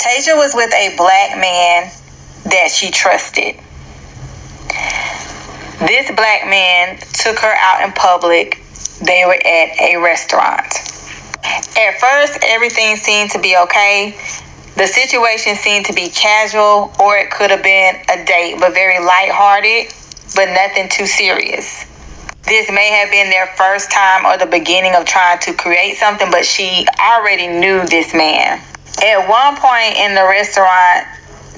Tasia was with a black man that she trusted. This black man took her out in public. They were at a restaurant. At first, everything seemed to be okay. The situation seemed to be casual, or it could have been a date, but very lighthearted, but nothing too serious. This may have been their first time or the beginning of trying to create something, but she already knew this man. At one point in the restaurant,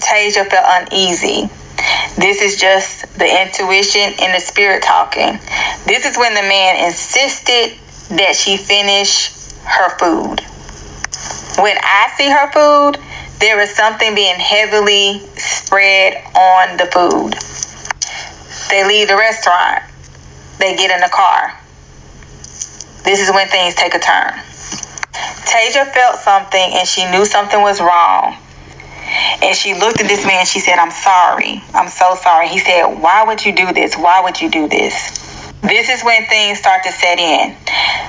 Tasia felt uneasy. This is just the intuition and the spirit talking. This is when the man insisted that she finish her food. When I see her food, there is something being heavily spread on the food. They leave the restaurant. They get in the car. This is when things take a turn. Tasia felt something and she knew something was wrong. And she looked at this man. She said, "I'm sorry. I'm so sorry." He said, "Why would you do this? Why would you do this?" This is when things start to set in.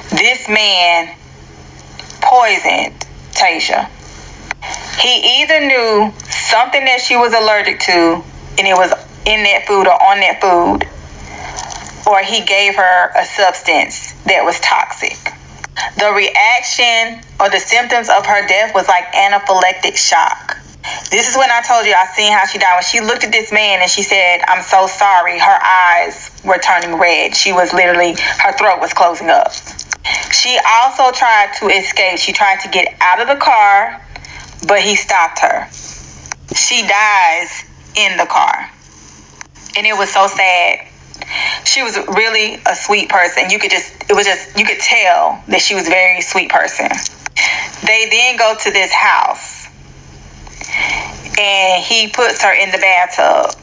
This man poisoned Tasia. He either knew something that she was allergic to and it was in that food or on that food, or he gave her a substance that was toxic. The reaction or the symptoms of her death was like anaphylactic shock. This is when I told you I seen how she died. When she looked at this man and she said, "I'm so sorry," her eyes were turning red. She was literally, her throat was closing up. She also tried to escape. She tried to get out of the car, but he stopped her. She dies in the car. And it was so sad. She was really a sweet person. You could tell that she was a very sweet person. They then go to this house and he puts her in the bathtub.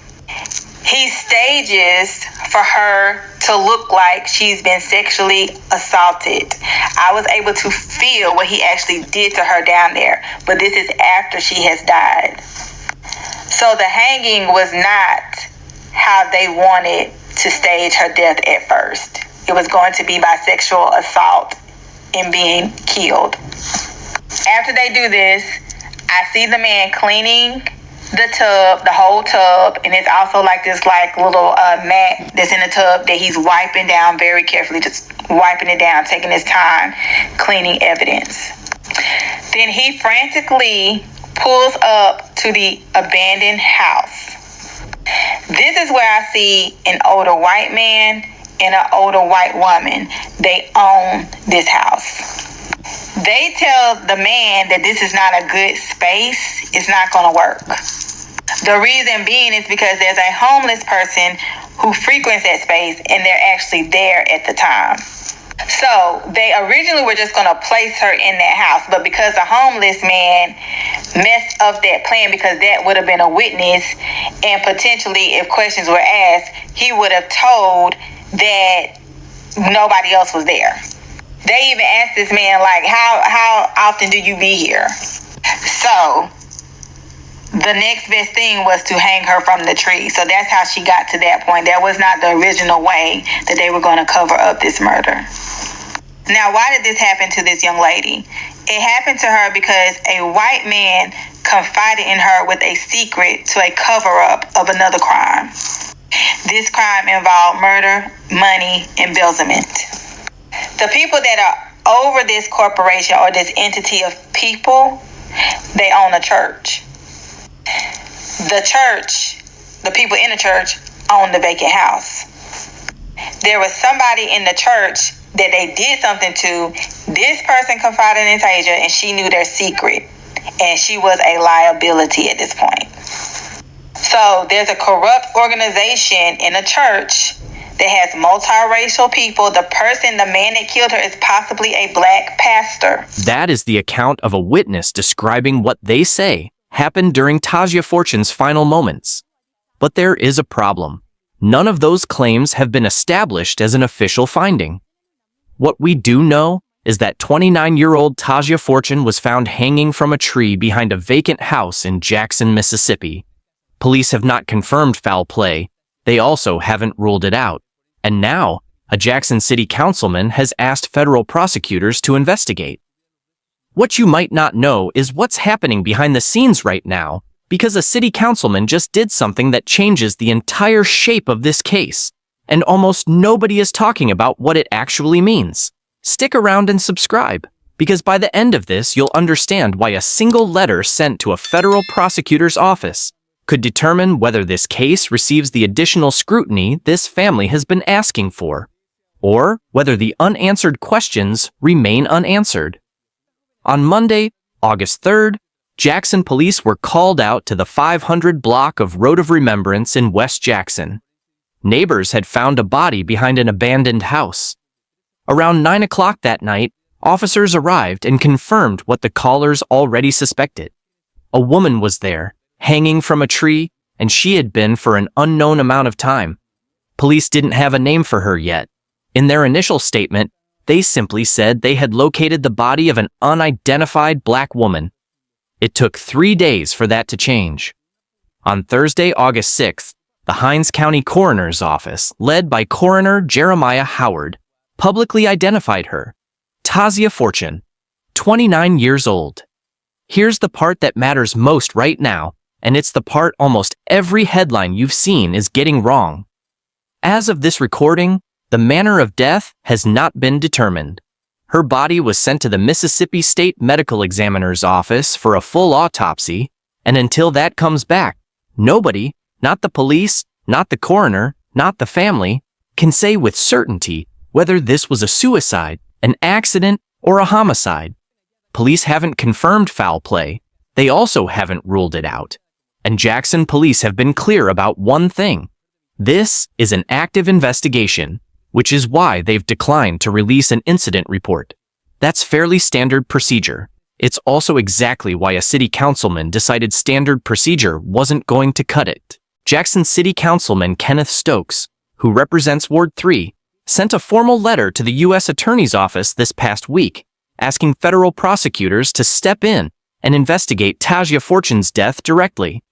He stages for her to look like she's been sexually assaulted. I was able to feel what he actually did to her down there, but this is after she has died. So the hanging was not how they wanted to stage her death at first. It was going to be by sexual assault and being killed. After they do this, I see the man cleaning the tub, the whole tub, and it's also like this little mat that's in the tub that he's wiping down very carefully, just wiping it down, taking his time, cleaning evidence. Then he frantically pulls up to the abandoned house. This is where I see an older white man and an older white woman. They own this house. They tell the man that this is not a good space. It's not going to work. The reason being is because there's a homeless person who frequents that space and they're actually there at the time. So they originally were just going to place her in that house, but because the homeless man messed up that plan, because that would have been a witness, and potentially if questions were asked, he would have told that nobody else was there. They even asked this man, like, how often do you be here? So the next best thing was to hang her from the tree. So that's how she got to that point. That was not the original way that they were going to cover up this murder. Now, why did this happen to this young lady? It happened to her because a white man confided in her with a secret to a cover-up of another crime. This crime involved murder, money, embezzlement. The people that are over this corporation or this entity of people, they own a church. The church, the people in the church, own the vacant house. There was somebody in the church that they did something to. This person confided in Tasia, and she knew their secret, and she was a liability at this point. So there's a corrupt organization in a church that has multiracial people. The man that killed her is possibly a black pastor. That is the account of a witness describing what they say happened during Tasia Fortune's final moments. But there is a problem. None of those claims have been established as an official finding. What we do know is that 29-year-old Tasia Fortune was found hanging from a tree behind a vacant house in Jackson, Mississippi. Police have not confirmed foul play. They also haven't ruled it out. And now, a Jackson City Councilman has asked federal prosecutors to investigate. What you might not know is what's happening behind the scenes right now, because a city councilman just did something that changes the entire shape of this case, and almost nobody is talking about what it actually means. Stick around and subscribe, because by the end of this, you'll understand why a single letter sent to a federal prosecutor's office could determine whether this case receives the additional scrutiny this family has been asking for, or whether the unanswered questions remain unanswered. On Monday, August 3rd, Jackson police were called out to the 500 block of Road of Remembrance in West Jackson. Neighbors had found a body behind an abandoned house. Around 9 o'clock that night, officers arrived and confirmed what the callers already suspected. A woman was there, hanging from a tree, and she had been for an unknown amount of time. Police didn't have a name for her yet. In their initial statement, they simply said they had located the body of an unidentified black woman. It took 3 days for that to change. On Thursday, August 6th, the Hinds County Coroner's Office, led by Coroner Jeremiah Howard, publicly identified her, Tasia Fortune, 29 years old. Here's the part that matters most right now, and it's the part almost every headline you've seen is getting wrong. As of this recording, the manner of death has not been determined. Her body was sent to the Mississippi State Medical Examiner's Office for a full autopsy, and until that comes back, nobody, not the police, not the coroner, not the family, can say with certainty whether this was a suicide, an accident, or a homicide. Police haven't confirmed foul play. They also haven't ruled it out. And Jackson police have been clear about one thing. This is an active investigation, which is why they've declined to release an incident report. That's fairly standard procedure. It's also exactly why a city councilman decided standard procedure wasn't going to cut it. Jackson City Councilman Kenneth Stokes, who represents Ward 3, sent a formal letter to the U.S. Attorney's Office this past week, asking federal prosecutors to step in and investigate Tasia Fortune's death directly.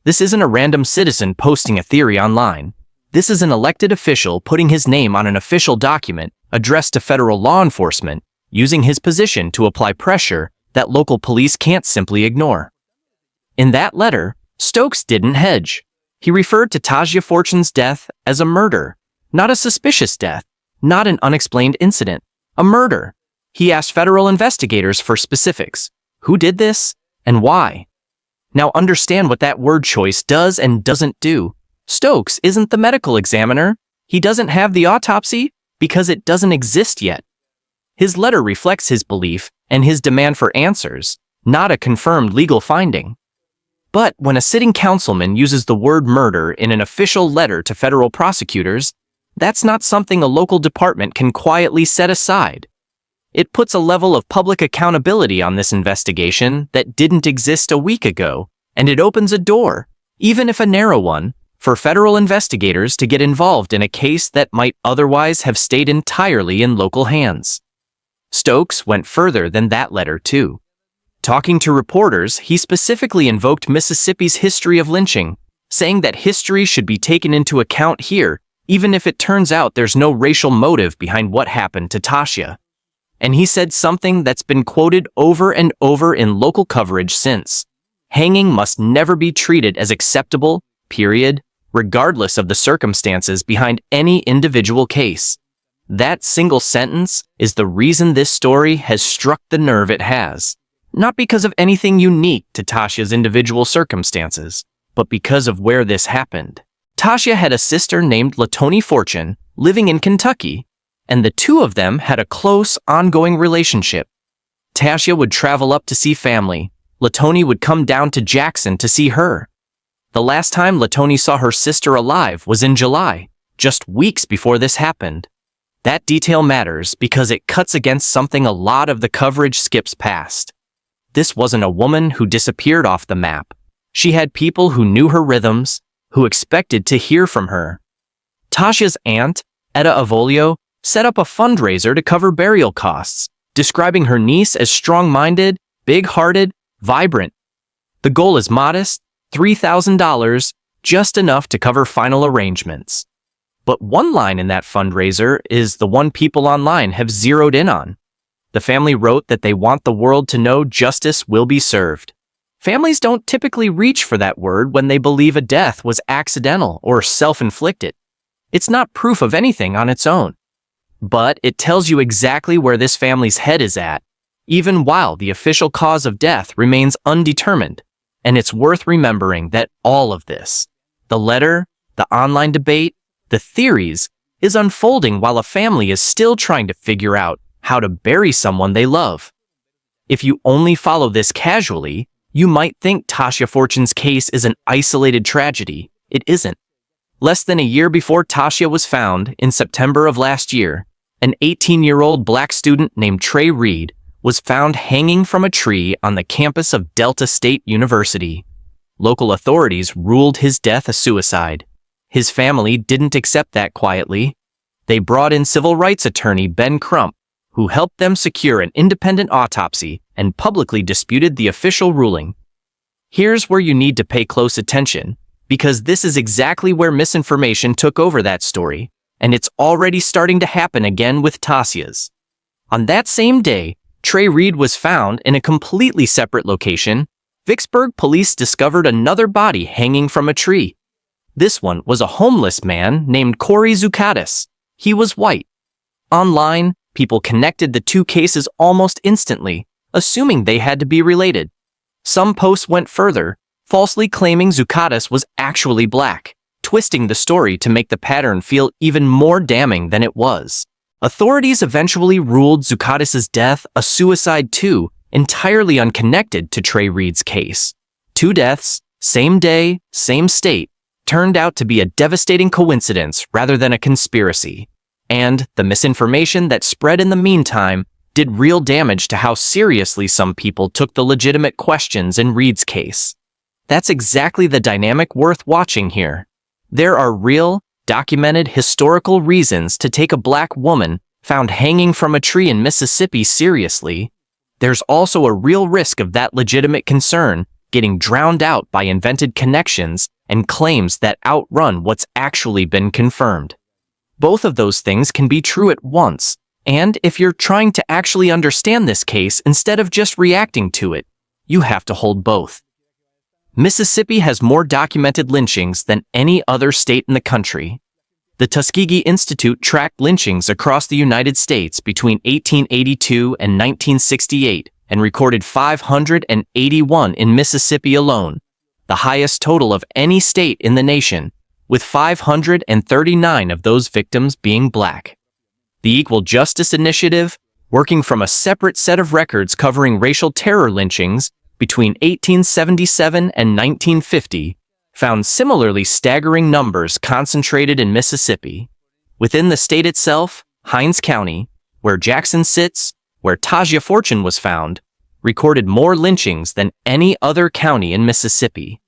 This isn't a random citizen posting a theory online. This is an elected official putting his name on an official document addressed to federal law enforcement, using his position to apply pressure that local police can't simply ignore. In that letter, Stokes didn't hedge. He referred to Tasia Fortune's death as a murder, not a suspicious death, not an unexplained incident, a murder. He asked federal investigators for specifics. Who did this and why? Now understand what that word choice does and doesn't do. Stokes isn't the medical examiner. He doesn't have the autopsy because it doesn't exist yet. His letter reflects his belief and his demand for answers, not a confirmed legal finding. But when a sitting councilman uses the word murder in an official letter to federal prosecutors, that's not something a local department can quietly set aside. It puts a level of public accountability on this investigation that didn't exist a week ago, and it opens a door, even if a narrow one, for federal investigators to get involved in a case that might otherwise have stayed entirely in local hands. Stokes went further than that letter, too. Talking to reporters, he specifically invoked Mississippi's history of lynching, saying that history should be taken into account here, even if it turns out there's no racial motive behind what happened to Tasia. And he said something that's been quoted over and over in local coverage since. Hanging must never be treated as acceptable, period, regardless of the circumstances behind any individual case. That single sentence is the reason this story has struck the nerve it has. Not because of anything unique to Tasia's individual circumstances, but because of where this happened. Tasia had a sister named Tasia Fortune living in Kentucky, and the two of them had a close, ongoing relationship. Tasia would travel up to see family. Tasia would come down to Jackson to see her. The last time Tasia saw her sister alive was in July, just weeks before this happened. That detail matters because it cuts against something a lot of the coverage skips past. This wasn't a woman who disappeared off the map. She had people who knew her rhythms, who expected to hear from her. Tasia's aunt, Etta Avolio, set up a fundraiser to cover burial costs, describing her niece as strong-minded, big-hearted, vibrant. The goal is modest, $3,000, just enough to cover final arrangements. But one line in that fundraiser is the one people online have zeroed in on. The family wrote that they want the world to know justice will be served. Families don't typically reach for that word when they believe a death was accidental or self-inflicted. It's not proof of anything on its own. But it tells you exactly where this family's head is at, even while the official cause of death remains undetermined. And it's worth remembering that all of this, the letter, the online debate, the theories, is unfolding while a family is still trying to figure out how to bury someone they love. If you only follow this casually, you might think Tasia Fortune's case is an isolated tragedy. It isn't. Less than a year before Tasia was found, in September of last year, an 18-year-old black student named Trey Reed was found hanging from a tree on the campus of Delta State University. Local authorities ruled his death a suicide. His family didn't accept that quietly. They brought in civil rights attorney Ben Crump, who helped them secure an independent autopsy and publicly disputed the official ruling. Here's where you need to pay close attention, because this is exactly where misinformation took over that story, and it's already starting to happen again with Tasia's. On that same day, Trey Reed was found in a completely separate location. Vicksburg police discovered another body hanging from a tree. This one was a homeless man named Corey Zucatis. He was white. Online, people connected the two cases almost instantly, assuming they had to be related. Some posts went further, falsely claiming Zucatis was actually black, twisting the story to make the pattern feel even more damning than it was. Authorities eventually ruled Zucatis' death a suicide too, entirely unconnected to Trey Reed's case. Two deaths, same day, same state, turned out to be a devastating coincidence rather than a conspiracy. And the misinformation that spread in the meantime did real damage to how seriously some people took the legitimate questions in Reed's case. That's exactly the dynamic worth watching here. There are real, documented historical reasons to take a black woman found hanging from a tree in Mississippi seriously. There's also a real risk of that legitimate concern getting drowned out by invented connections and claims that outrun what's actually been confirmed. Both of those things can be true at once, and if you're trying to actually understand this case instead of just reacting to it, you have to hold both. Mississippi has more documented lynchings than any other state in the country. The Tuskegee Institute tracked lynchings across the United States between 1882 and 1968 and recorded 581 in Mississippi alone, the highest total of any state in the nation, with 539 of those victims being black. The Equal Justice Initiative, working from a separate set of records covering racial terror lynchings between 1877 and 1950, found similarly staggering numbers concentrated in Mississippi. Within the state itself, Hinds County, where Jackson sits, where Tasia Fortune was found, recorded more lynchings than any other county in Mississippi.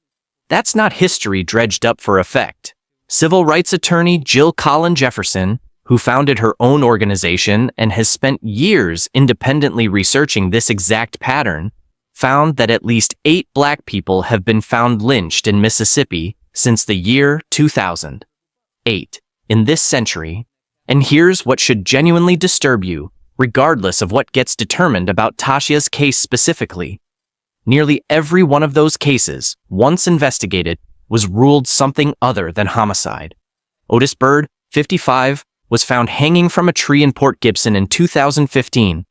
That's not history dredged up for effect. Civil rights attorney Jill Collin Jefferson, who founded her own organization and has spent years independently researching this exact pattern, found that at least 8 black people have been found lynched in Mississippi since the year 2000. 8 in this century. And here's what should genuinely disturb you, regardless of what gets determined about Tasia's case specifically. Nearly every one of those cases, once investigated, was ruled something other than homicide. Otis Byrd, 55, was found hanging from a tree in Port Gibson in 2015.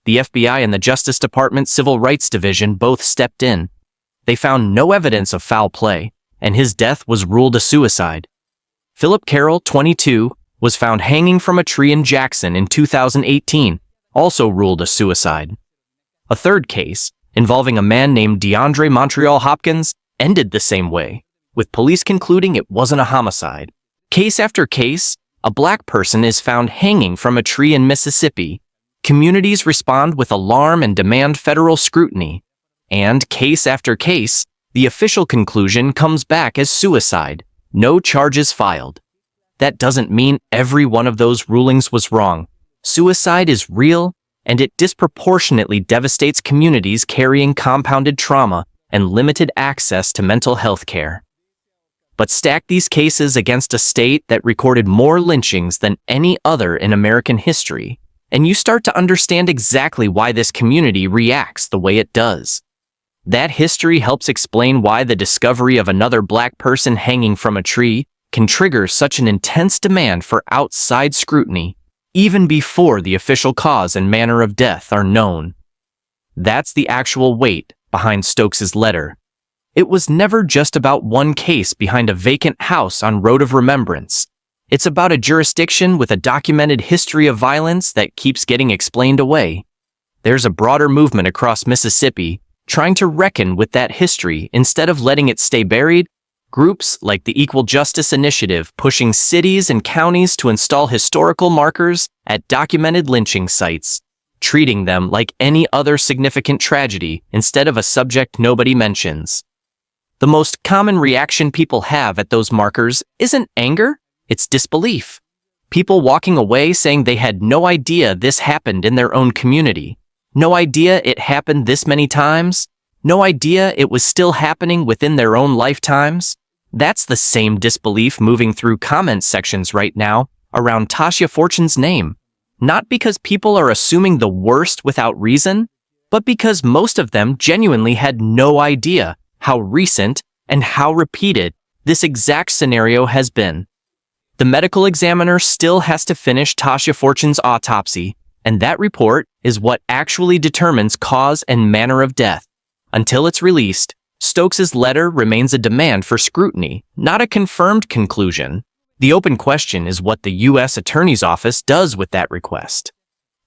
The FBI and the Justice Department Civil Rights Division both stepped in. They found no evidence of foul play, and his death was ruled a suicide. Philip Carroll, 22, was found hanging from a tree in Jackson in 2018, also ruled a suicide. A third case, involving a man named DeAndre Montreal Hopkins, ended the same way, with police concluding it wasn't a homicide. Case after case, a black person is found hanging from a tree in Mississippi. Communities respond with alarm and demand federal scrutiny. And case after case, the official conclusion comes back as suicide, no charges filed. That doesn't mean every one of those rulings was wrong. Suicide is real, and it disproportionately devastates communities carrying compounded trauma and limited access to mental health care. But stack these cases against a state that recorded more lynchings than any other in American history, and you start to understand exactly why this community reacts the way it does. That history helps explain why the discovery of another black person hanging from a tree can trigger such an intense demand for outside scrutiny, even before the official cause and manner of death are known. That's the actual weight behind Stokes's letter. It was never just about one case behind a vacant house on Road of Remembrance. It's about a jurisdiction with a documented history of violence that keeps getting explained away. There's a broader movement across Mississippi trying to reckon with that history instead of letting it stay buried. Groups like the Equal Justice Initiative pushing cities and counties to install historical markers at documented lynching sites, treating them like any other significant tragedy instead of a subject nobody mentions. The most common reaction people have at those markers isn't anger, it's disbelief. People walking away saying they had no idea this happened in their own community, no idea it happened this many times, no idea it was still happening within their own lifetimes. That's the same disbelief moving through comment sections right now around Tasia Fortune's name. Not because people are assuming the worst without reason, but because most of them genuinely had no idea how recent and how repeated this exact scenario has been. The medical examiner still has to finish Tasia Fortune's autopsy, and that report is what actually determines cause and manner of death. Until it's released, Stokes's letter remains a demand for scrutiny, not a confirmed conclusion. The open question is what the U.S. Attorney's Office does with that request.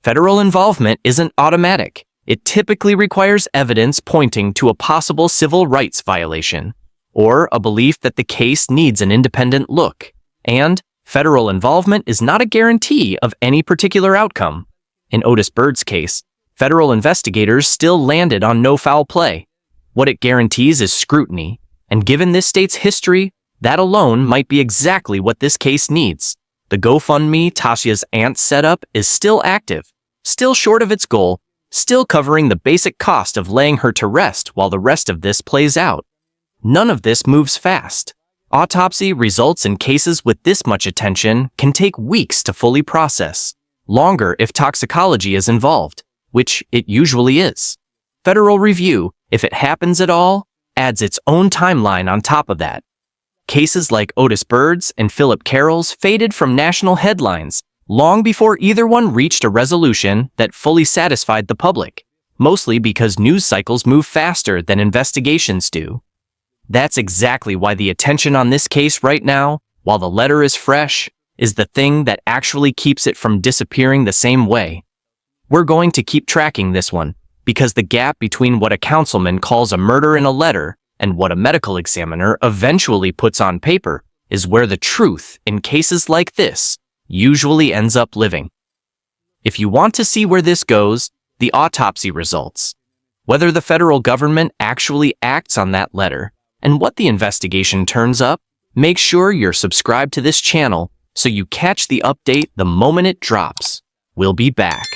Federal involvement isn't automatic. It typically requires evidence pointing to a possible civil rights violation, or a belief that the case needs an independent look. And federal involvement is not a guarantee of any particular outcome. In Otis Bird's case, federal investigators still landed on no foul play. What it guarantees is scrutiny, and given this state's history, that alone might be exactly what this case needs. The GoFundMe Tasia's aunt set up is still active, still short of its goal, still covering the basic cost of laying her to rest while the rest of this plays out. None of this moves fast. Autopsy results in cases with this much attention can take weeks to fully process, longer if toxicology is involved, which it usually is. Federal review, if it happens at all, adds its own timeline on top of that. Cases like Otis Bird's and Philip Carroll's faded from national headlines long before either one reached a resolution that fully satisfied the public, mostly because news cycles move faster than investigations do. That's exactly why the attention on this case right now, while the letter is fresh, is the thing that actually keeps it from disappearing the same way. We're going to keep tracking this one, because the gap between what a councilman calls a murder in a letter and what a medical examiner eventually puts on paper is where the truth in cases like this usually ends up living. If you want to see where this goes, the autopsy results, whether the federal government actually acts on that letter, and what the investigation turns up, make sure you're subscribed to this channel so you catch the update the moment it drops. We'll be back.